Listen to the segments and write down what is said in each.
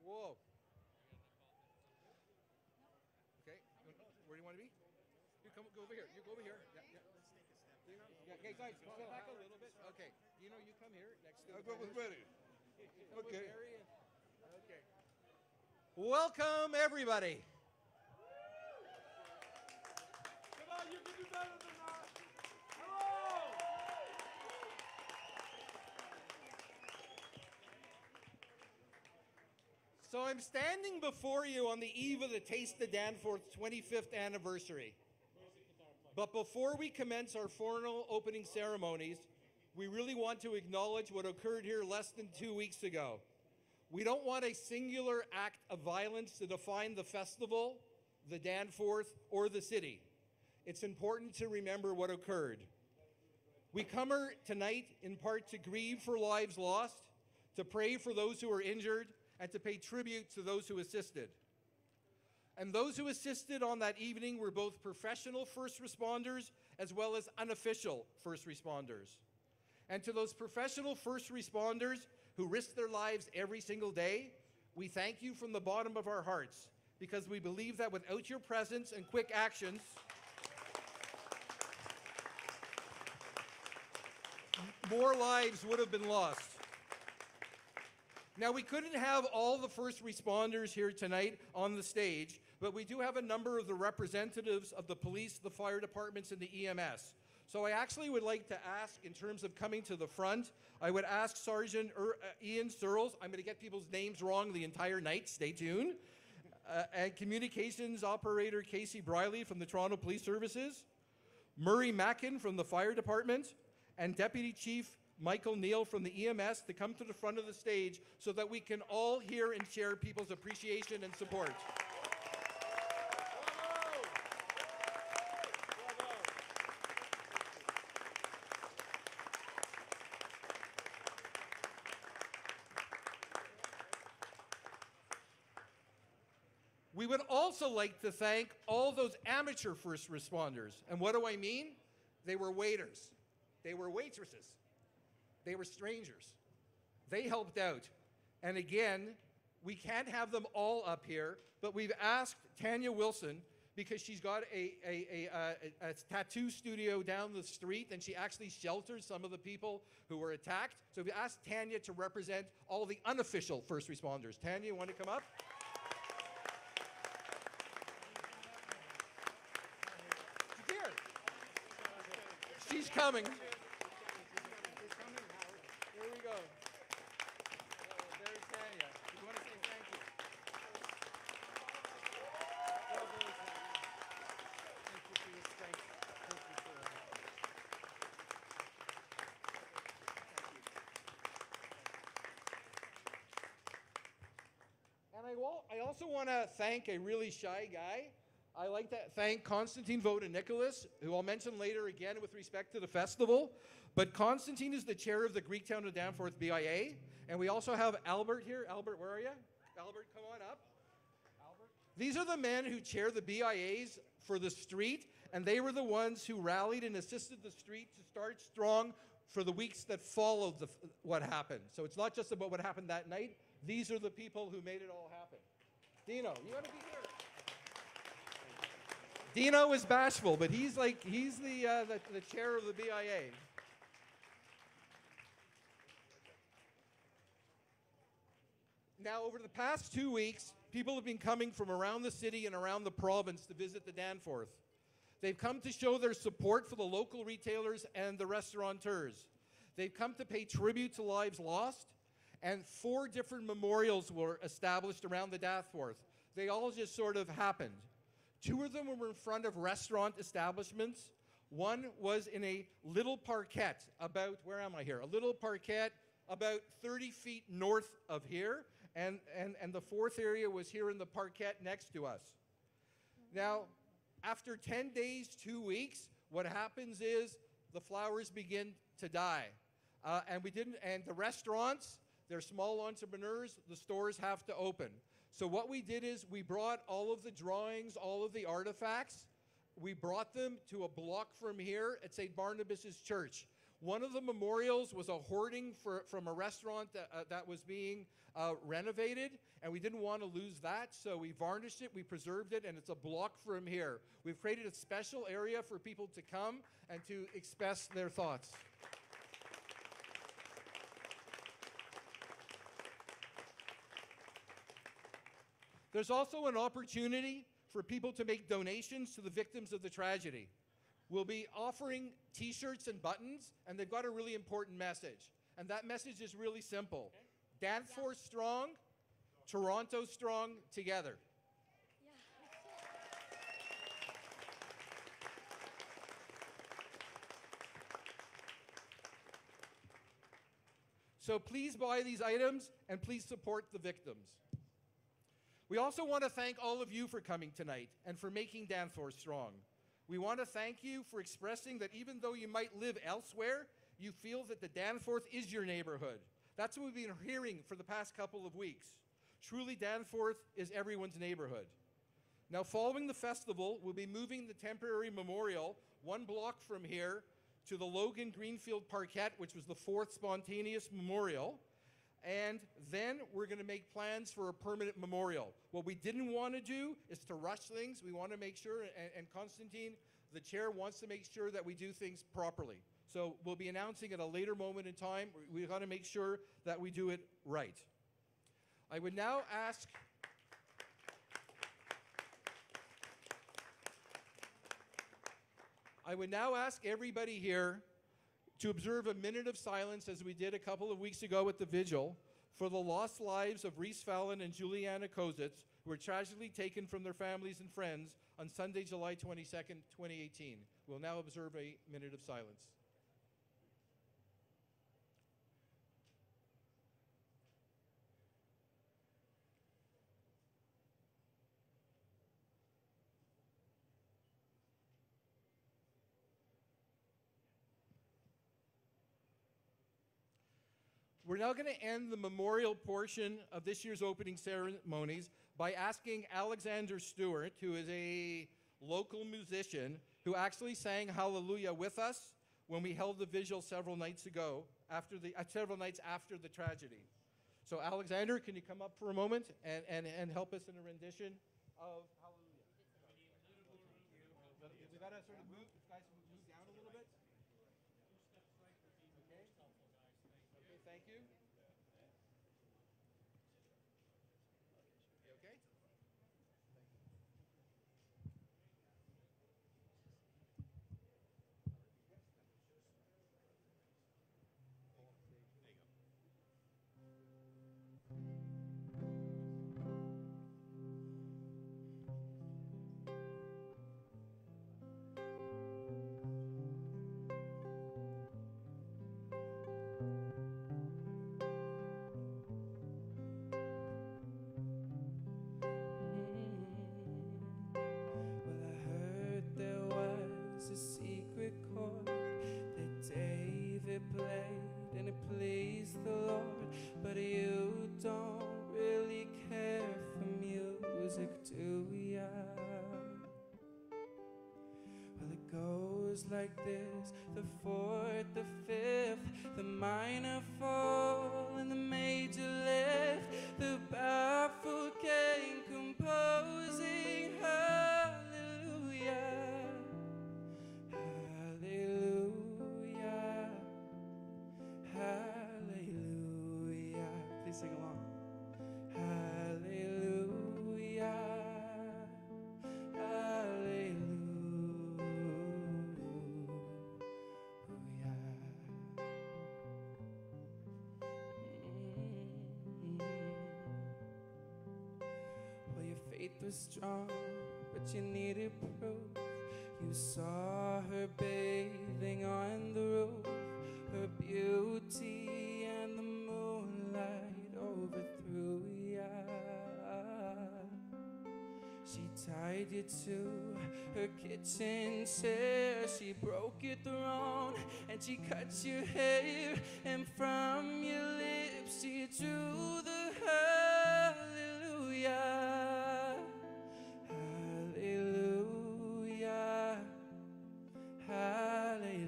Whoa. Okay. Where do you want to be? You come. Go over here. You go over here. Yeah. Yeah. Let's take a step. Yeah. Okay, guys, step back a little bit. Okay. You come here next to. I'll go with Mary. Okay. Okay. Welcome, everybody. Come on, you can do better than that. Hello. So I'm standing before you on the eve of the Taste of Danforth's 25th anniversary. But before we commence our formal opening ceremonies, we really want to acknowledge what occurred here less than 2 weeks ago. We don't want a singular act of violence to define the festival, the Danforth, or the city. It's important to remember what occurred. We come here tonight in part to grieve for lives lost, to pray for those who are injured, and to pay tribute to those who assisted. And those who assisted on that evening were both professional first responders as well as unofficial first responders. And to those professional first responders who risk their lives every single day, we thank you from the bottom of our hearts, because we believe that without your presence and quick actions, more lives would have been lost. Now, we couldn't have all the first responders here tonight on the stage, but we do have a number of the representatives of the police, the fire departments, and the EMS. So I actually would like to ask, in terms of coming to the front, I would ask Sergeant Ian Searles, I'm going to get people's names wrong the entire night, stay tuned, and Communications Operator Casey Briley from the Toronto Police Services, Murray Mackin from the Fire Department, and Deputy Chief Michael Neal from the EMS to come to the front of the stage so that we can all hear and share people's appreciation and support. We would also like to thank all those amateur first responders. And what do I mean? They were waiters. They were waitresses. They were strangers. They helped out. And again, we can't have them all up here, but we've asked Tanya Wilson, because she's got a tattoo studio down the street, and she actually shelters some of the people who were attacked. So we asked Tanya to represent all the unofficial first responders. Tanya, you want to come up? She's coming. Here we go. There's Tanya. You want to say thank you? Thank you for your strength. Thank you for that. And I also want to thank a really shy guy. I like to thank Constantine Voda-Nicholas, who I'll mention later again with respect to the festival. But Constantine is the chair of the Greektown of Danforth BIA. And we also have Albert here. Albert, where are you? Albert, come on up. Albert. These are the men who chair the BIAs for the street, and they were the ones who rallied and assisted the street to start strong for the weeks that followed what happened. So it's not just about what happened that night. These are the people who made it all happen. Dino, you got to be here. Dino is bashful, but he's the chair of the BIA. Now, over the past 2 weeks, people have been coming from around the city and around the province to visit the Danforth. They've come to show their support for the local retailers and the restaurateurs. They've come to pay tribute to lives lost, and 4 different memorials were established around the Danforth. They all just sort of happened. 2 of them were in front of restaurant establishments. One was in a little parquet about, where am I here? A little parquet about 30 feet north of here. And the 4th area was here in the parquet next to us. Now, after 10 days, 2 weeks, what happens is the flowers begin to die. And the restaurants, they're small entrepreneurs, the stores have to open. So what we did is we brought all of the drawings, all of the artifacts, we brought them to a block from here at St. Barnabas's Church. One of the memorials was a hoarding from a restaurant that was being renovated, and we didn't want to lose that, so we varnished it, we preserved it, and it's a block from here. We've created a special area for people to come and to express their thoughts. There's also an opportunity for people to make donations to the victims of the tragedy. We'll be offering t-shirts and buttons, and they've got a really important message. And that message is really simple. Danforth strong, Toronto strong, together. So please buy these items and please support the victims. We also want to thank all of you for coming tonight and for making Danforth strong. We want to thank you for expressing that even though you might live elsewhere, you feel that the Danforth is your neighborhood. That's what we've been hearing for the past couple of weeks. Truly, Danforth is everyone's neighborhood. Now, following the festival, we'll be moving the temporary memorial 1 block from here to the Logan Greenfield Parkette, which was the 4th spontaneous memorial. And then we're going to make plans for a permanent memorial. What we didn't want to do is to rush things. We want to make sure, and Constantine, the chair, wants to make sure that we do things properly. So we'll be announcing at a later moment in time. We've got to make sure that we do it right. I would now ask everybody here to observe a minute of silence, as we did a couple of weeks ago at the vigil, for the lost lives of Reese Fallon and Juliana Kozitz, who were tragically taken from their families and friends on Sunday, July 22nd, 2018. We'll now observe a minute of silence. We're now going to end the memorial portion of this year's opening ceremonies by asking Alexander Stewart, who is a local musician who actually sang Hallelujah with us when we held the vigil several nights ago, several nights after the tragedy. So Alexander, can you come up for a moment and help us in a rendition of Hallelujah? We got to sort of move, guys, move down a little bit. Okay. Okay, thank you. You okay? Played and it pleased the Lord, but you don't really care for music, do ya? Well, it goes like this: the 4th, the 5th, the minor fall and the major lift, the baffled king composing hallelujah. Hallelujah. Please sing along. Hallelujah. Hallelujah. Well, your faith was strong, but you needed proof. You saw her bathing on the roof, her beauty and the moonlight overthrew ya. She tied you to her kitchen chair, she broke your throne and she cut your hair, and from your lips she drew the hallelujah. Hallelujah. Hallelujah.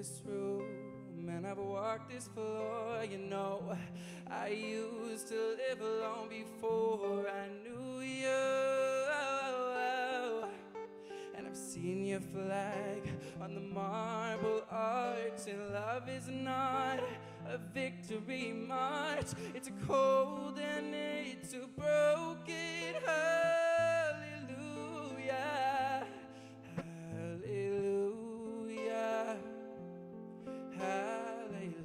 this room and I've walked this floor. You know, I used to live alone before I knew you. And I've seen your flag on the marble arch, and love is not a victory march. It's a cold and it's a broken hallelujah. Hallelujah. Hallelujah.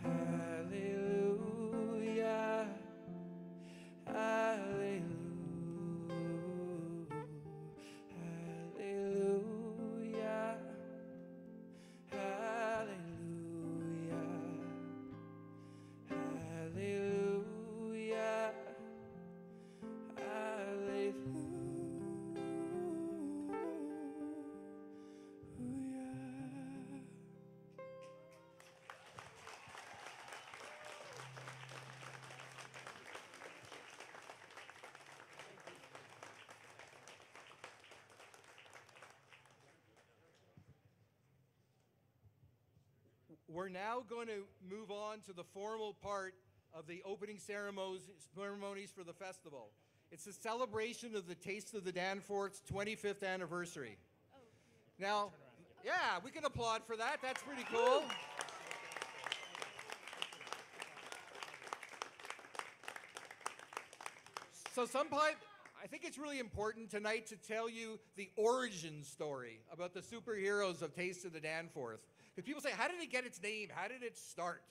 Hallelujah. Hallelujah. We're now going to move on to the formal part of the opening ceremonies for the festival. It's a celebration of the Taste of the Danforth's 25th anniversary. Now, yeah, we can applaud for that. That's pretty cool. So I think it's really important tonight to tell you the origin story about the superheroes of Taste of the Danforth. Because people say, how did it get its name? How did it start?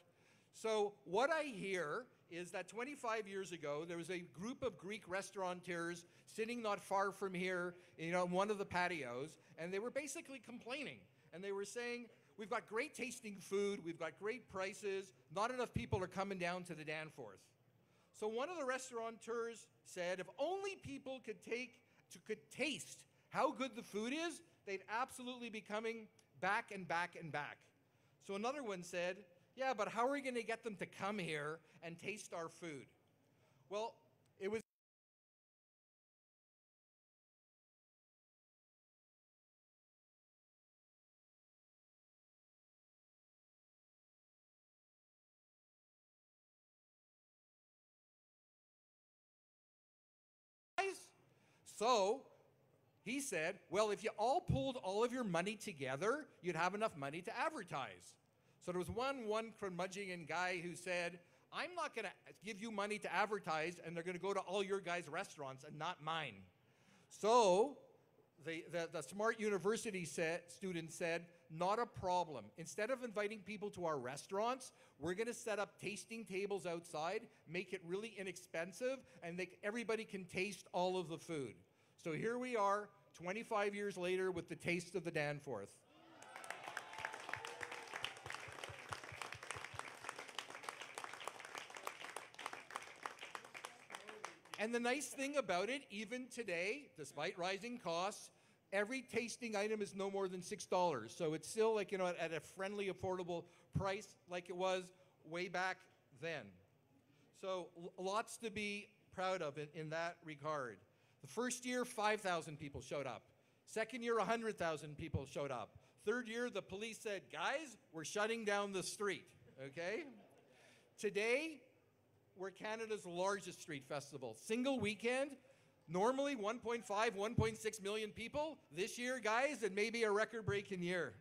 So what I hear is that 25 years ago, there was a group of Greek restaurateurs sitting not far from here, in one of the patios, and they were basically complaining. And they were saying, we've got great tasting food, we've got great prices, not enough people are coming down to the Danforth. So one of the restaurateurs said, if only people could taste how good the food is, they'd absolutely be coming back and back and back. So another one said, yeah, but how are we going to get them to come here and taste our food? Well, it was so he said, well, if you all pulled all of your money together, you'd have enough money to advertise. So there was one curmudgeon guy who said, I'm not going to give you money to advertise, and they're going to go to all your guys' restaurants and not mine. So the smart university student said, not a problem. Instead of inviting people to our restaurants, we're going to set up tasting tables outside, make it really inexpensive, and everybody can taste all of the food. So here we are, 25 years later, with the Taste of the Danforth. And the nice thing about it, even today, despite rising costs, every tasting item is no more than $6. So it's still at a friendly, affordable price like it was way back then. So lots to be proud of in that regard. The first year, 5,000 people showed up. Second year, 100,000 people showed up. Third year, the police said, guys, we're shutting down the street, okay? Today, we're Canada's largest street festival. Single weekend, normally 1.5, 1.6 million people. This year, guys, it may be a record-breaking year.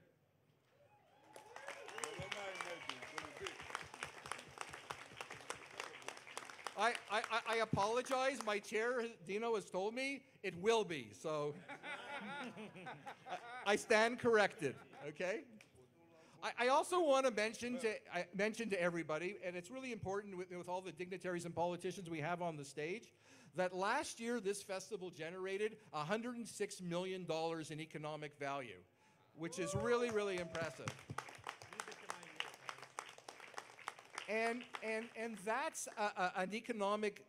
I apologize. My chair, Dino, has told me it will be. So I stand corrected, okay? I also want to mention to everybody, and it's really important with all the dignitaries and politicians we have on the stage, that last year this festival generated $106 million in economic value, which is really, really impressive. And that's an economic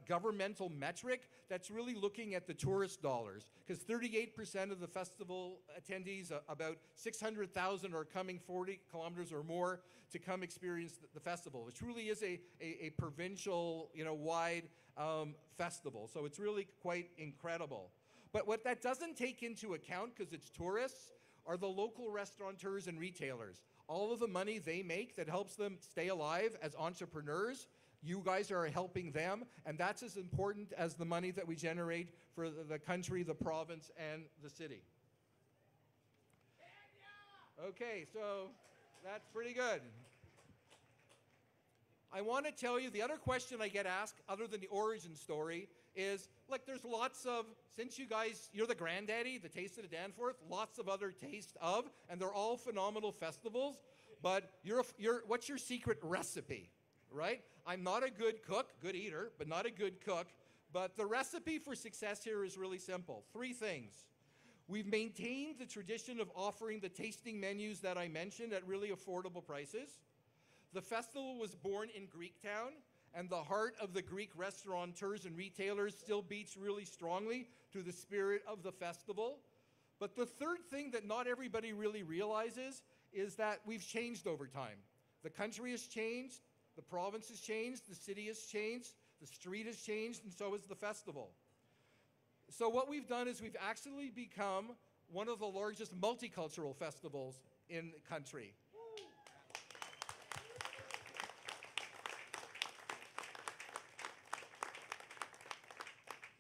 governmental metric that's really looking at the tourist dollars, because 38% of the festival attendees, about 600,000, are coming 40 kilometers or more to come experience the festival. It truly is a provincial, wide festival. So it's really quite incredible. But what that doesn't take into account, because it's tourists, are the local restaurateurs and retailers. All of the money they make that helps them stay alive as entrepreneurs, you guys are helping them, and that's as important as the money that we generate for the country, the province, and the city. Okay, so that's pretty good. I want to tell you, the other question I get asked, other than the origin story, is, like, there's lots of, since you guys, you're the granddaddy, the Taste of the Danforth, lots of other taste of, and they're all phenomenal festivals, but what's your secret recipe, right? I'm not a good cook, good eater, but not a good cook, but the recipe for success here is really simple. 3 things. We've maintained the tradition of offering the tasting menus that I mentioned at really affordable prices. The festival was born in Greektown, and the heart of the Greek restaurateurs and retailers still beats really strongly to the spirit of the festival. But the third thing that not everybody really realizes is that we've changed over time. The country has changed, the province has changed, the city has changed, the street has changed, and so has the festival. So what we've done is we've actually become one of the largest multicultural festivals in the country.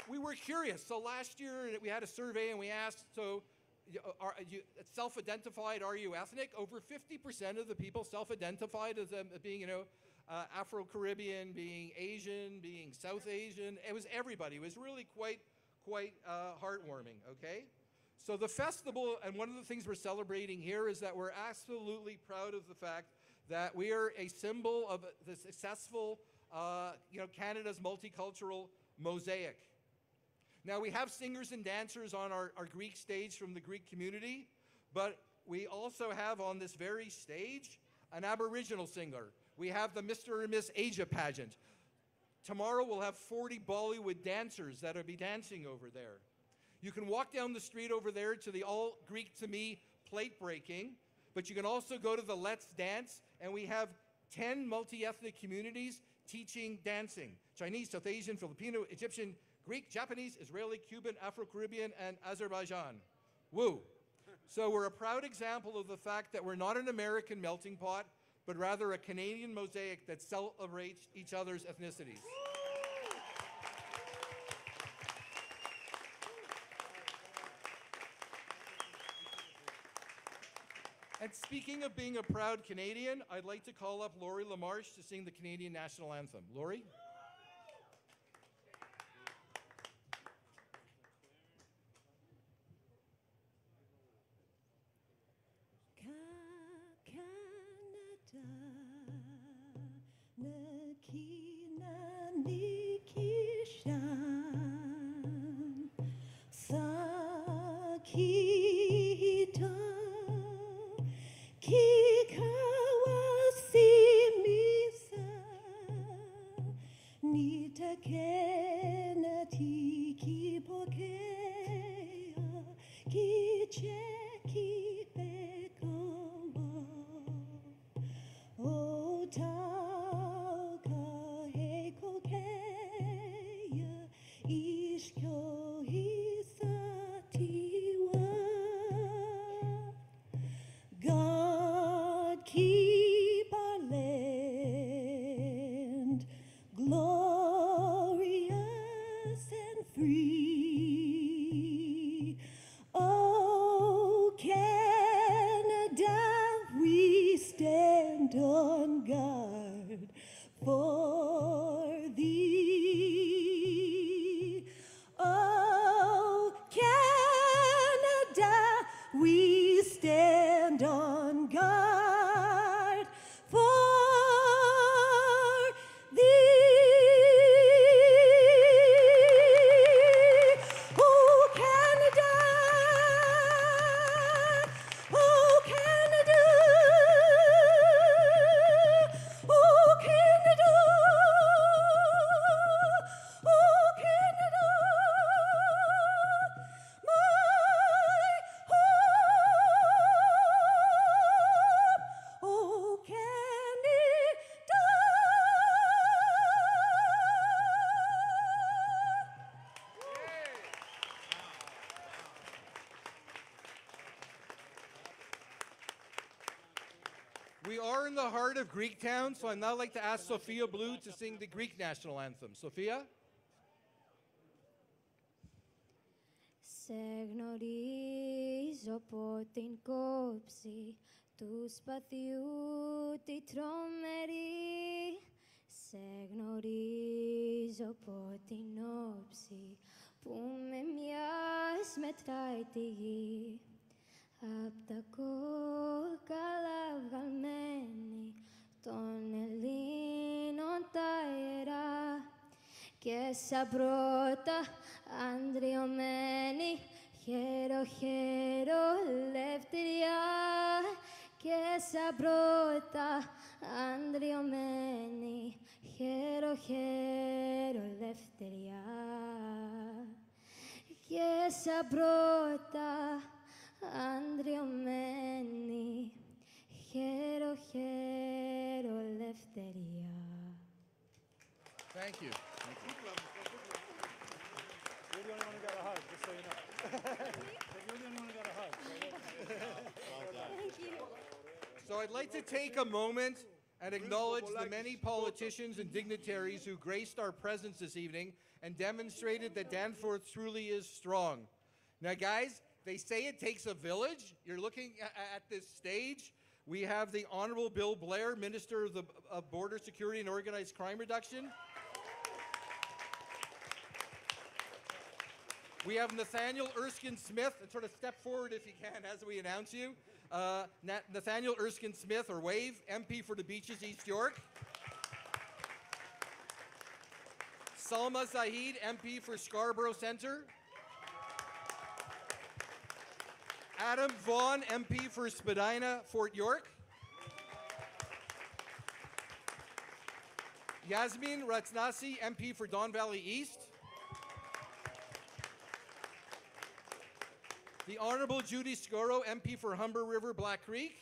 We were curious. So last year we had a survey and we asked, so are you self-identified, are you ethnic? Over 50% of the people self-identified as being, Afro-Caribbean, being Asian, being South Asian. It was everybody. It was really quite heartwarming, okay? So the festival, and one of the things we're celebrating here is that we're absolutely proud of the fact that we are a symbol of the successful, Canada's multicultural mosaic. Now, we have singers and dancers on our Greek stage from the Greek community, but we also have on this very stage an Aboriginal singer. We have the Mr. and Miss Asia pageant. Tomorrow we'll have 40 Bollywood dancers that will be dancing over there. You can walk down the street over there to the All Greek to Me plate breaking, but you can also go to the Let's Dance, and we have 10 multi-ethnic communities teaching dancing. Chinese, South Asian, Filipino, Egyptian, Greek, Japanese, Israeli, Cuban, Afro-Caribbean, and Azerbaijan. Woo. So we're a proud example of the fact that we're not an American melting pot, but rather a Canadian mosaic that celebrates each other's ethnicities. And speaking of being a proud Canadian, I'd like to call up Laurie LaMarche to sing the Canadian National Anthem. Laurie? in the heart of Greektown, so I'd now like to ask Sophia Blue to sing the Greek national anthem. Sophia? Σε γνωρίζω από την κόψη του σπαθιού τη τρομερή. Σε γνωρίζω από την όψη που με μιας μετράει τη γη. Απ' τα κόκαλα βγαλμένη των Ελλήνων τα ιερά και σαν πρώτα αντριωμένη χέρο χέρο λευτεριά και σαν πρώτα αντριωμένη χέρο χέρο λευτεριά και σαν πρώτα αντριωμένη χέρο χέρο λευτεριά. Thank you. You're the only one who got a hug, just so you know. You're the only one who got a hug. Thank you. So I'd like to take a moment and acknowledge the many politicians and dignitaries who graced our presence this evening and demonstrated that Danforth truly is strong. Now, guys, they say it takes a village. You're looking at this stage. We have the Honorable Bill Blair, Minister of Border Security and Organized Crime Reduction. We have Nathaniel Erskine Smith, and sort of step forward if you can as we announce you. Nathaniel Erskine Smith, or WAVE, MP for the Beaches, East York. Salma Zahid, MP for Scarborough Centre. Adam Vaughan, MP for Spadina, Fort York. Yasmin Ratnasi, MP for Don Valley East. The Honorable Judy Scoro, MP for Humber River, Black Creek.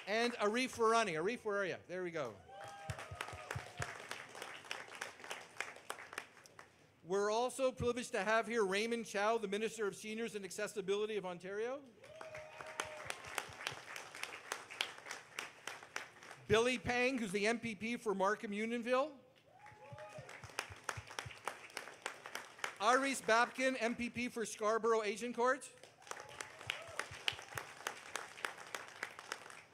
And Arif Farani. Arif, where are you? There we go. We're also privileged to have here Raymond Chow, the Minister of Seniors and Accessibility of Ontario. Billy Pang, who's the MPP for Markham Unionville. Iris Babkin, MPP for Scarborough Agincourt.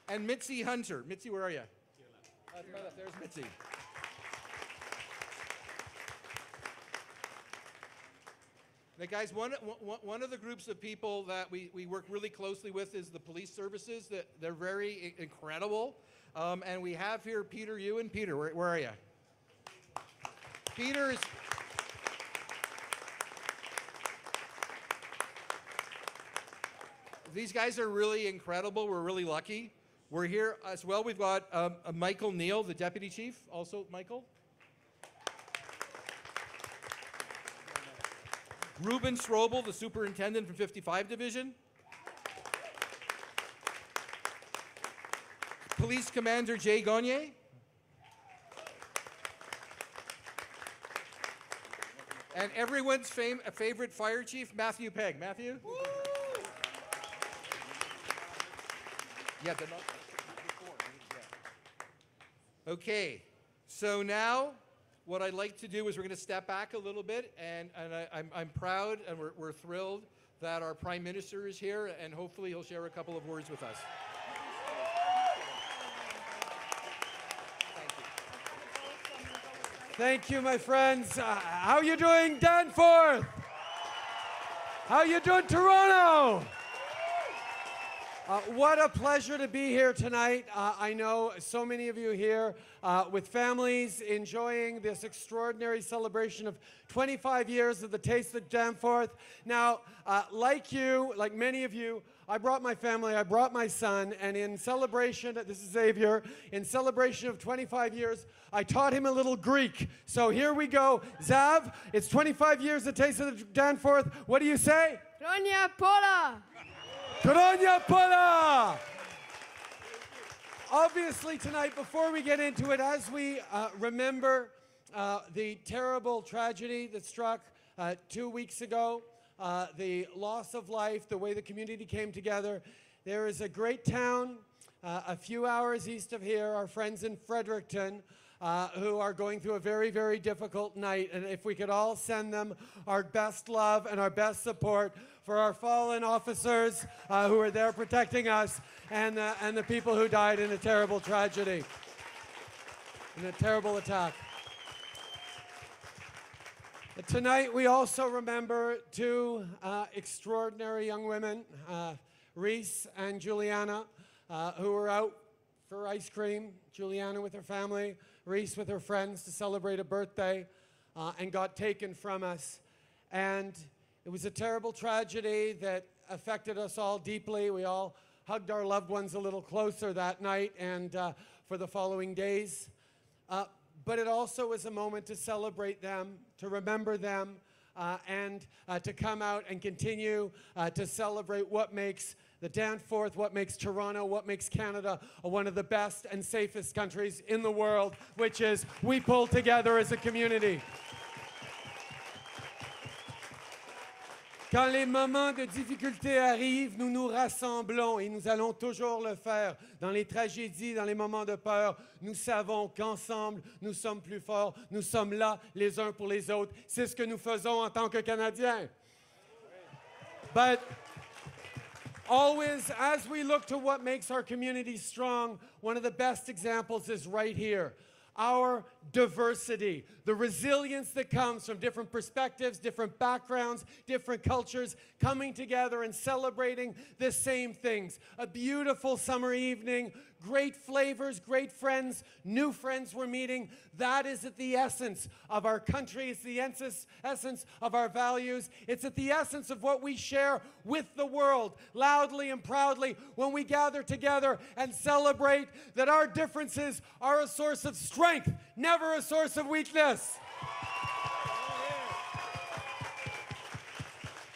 And Mitzi Hunter. Mitzi, where are you? To my left. There's Mitzi. Now, guys, one of the groups of people that we work really closely with is the police services. They're very incredible. And we have here Peter Ewan. Peter, where are you? Peter is... These guys are really incredible. We're really lucky. We're here as well. We've got Michael Neal, the Deputy Chief. Also, Michael. Ruben Strobel, the Superintendent from 55 Division. Police Commander Jay Gagné. And everyone's favorite Fire Chief, Matthew Pegg. Matthew? Woo! Yeah, they're not before. Yeah. Okay, so now what I'd like to do is we're going to step back a little bit, and I'm proud and we're thrilled that our Prime Minister is here, and hopefully he'll share a couple of words with us. Thank you, my friends. How you doing, Danforth? How you doing, Toronto? What a pleasure to be here tonight. I know so many of you here with families enjoying this extraordinary celebration of 25 years of the Taste of Danforth. Now, like you, like many of you, I brought my family, I brought my son, and in celebration, this is Xavier, in celebration of 25 years, I taught him a little Greek. So here we go. Zav, it's 25 years of Taste of Danforth. What do you say? Ronya Pola! Kronya Pola! Obviously tonight, before we get into it, as we remember the terrible tragedy that struck 2 weeks ago, the loss of life, the way the community came together, there is a great town a few hours east of here, our friends in Fredericton, who are going through a very, very difficult night. And if we could all send them our best love and our best support for our fallen officers who are there protecting us, and the people who died in a terrible tragedy, in a terrible attack. Tonight we also remember two extraordinary young women, Reese and Juliana, who were out for ice cream. Juliana with her family, Reese with her friends to celebrate a birthday, and got taken from us. And it was a terrible tragedy that affected us all deeply. We all hugged our loved ones a little closer that night and for the following days. But it also was a moment to celebrate them, to remember them, and to come out and continue to celebrate what makes the Danforth, what makes Toronto, what makes Canada one of the best and safest countries in the world, which is we pull together as a community. Quand les moments de difficulté arrivent, nous nous rassemblons et nous allons toujours le faire. Dans les tragédies, dans les moments de peur, nous savons qu'ensemble, nous sommes plus forts. Nous sommes là les uns pour les autres. C'est ce que nous faisons en tant que Canadiens. But always, as we look to what makes our community strong, one of the best examples is right here. Our diversity, the resilience that comes from different perspectives, different backgrounds, different cultures, coming together and celebrating the same things. A beautiful summer evening, great flavors, great friends, new friends we're meeting. That is at the essence of our country. It's the essence of our values. It's at the essence of what we share with the world, loudly and proudly, when we gather together and celebrate that our differences are a source of strength, never a source of weakness.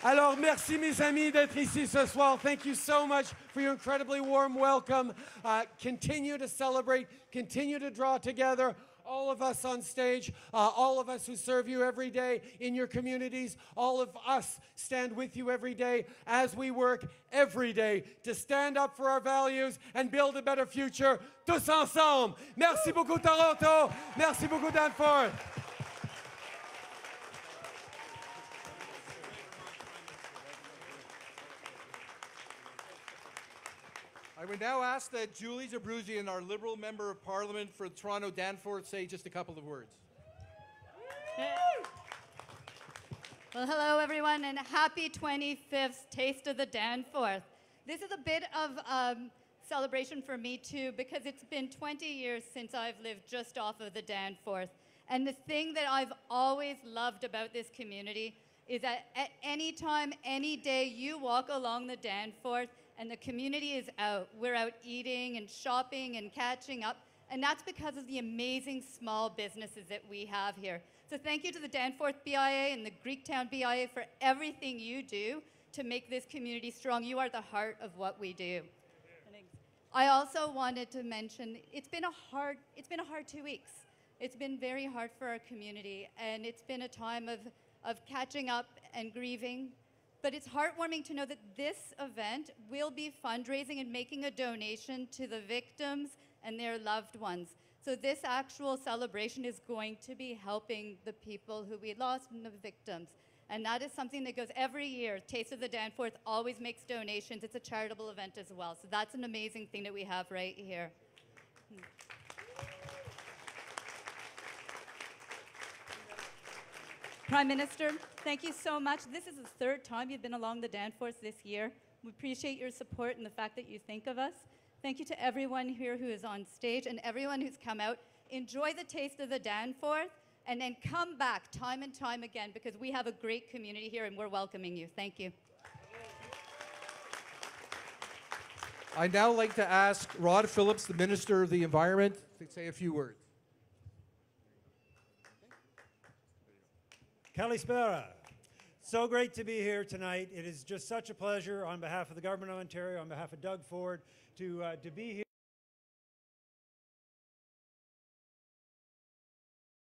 Alors, merci mes amis d'être ici ce soir. Thank you so much for your incredibly warm welcome. Continue to celebrate, continue to draw together. All of us on stage, all of us who serve you every day in your communities, all of us stand with you every day as we work every day to stand up for our values and build a better future, tous ensemble. Merci beaucoup Toronto, merci beaucoup Danforth. I would now ask that Julie Zabruzian, our Liberal Member of Parliament for Toronto Danforth, say just a couple of words. Well, hello everyone, and happy 25th Taste of the Danforth. This is a bit of celebration for me too, because it's been 20 years since I've lived just off of the Danforth. And the thing that I've always loved about this community is that at any time, any day, you walk along the Danforth, and the community is out. We're out eating and shopping and catching up, and that's because of the amazing small businesses that we have here. So thank you to the Danforth BIA and the Greektown BIA for everything you do to make this community strong. You are the heart of what we do. I also wanted to mention, it's been a hard 2 weeks. It's been very hard for our community, and it's been a time of catching up and grieving. But it's heartwarming to know that this event will be fundraising and making a donation to the victims and their loved ones. So this actual celebration is going to be helping the people who we lost and the victims. And that is something that goes every year. Taste of the Danforth always makes donations. It's a charitable event as well. So that's an amazing thing that we have right here. Prime Minister, thank you so much. This is the third time you've been along the Danforth this year. We appreciate your support and the fact that you think of us. Thank you to everyone here who is on stage and everyone who's come out. Enjoy the Taste of the Danforth, and then come back time and time again, because we have a great community here and we're welcoming you. Thank you. I'd now like to ask Rod Phillips, the Minister of the Environment, to say a few words. Kalispera. So great to be here tonight. It is just such a pleasure on behalf of the Government of Ontario, on behalf of Doug Ford, to be here.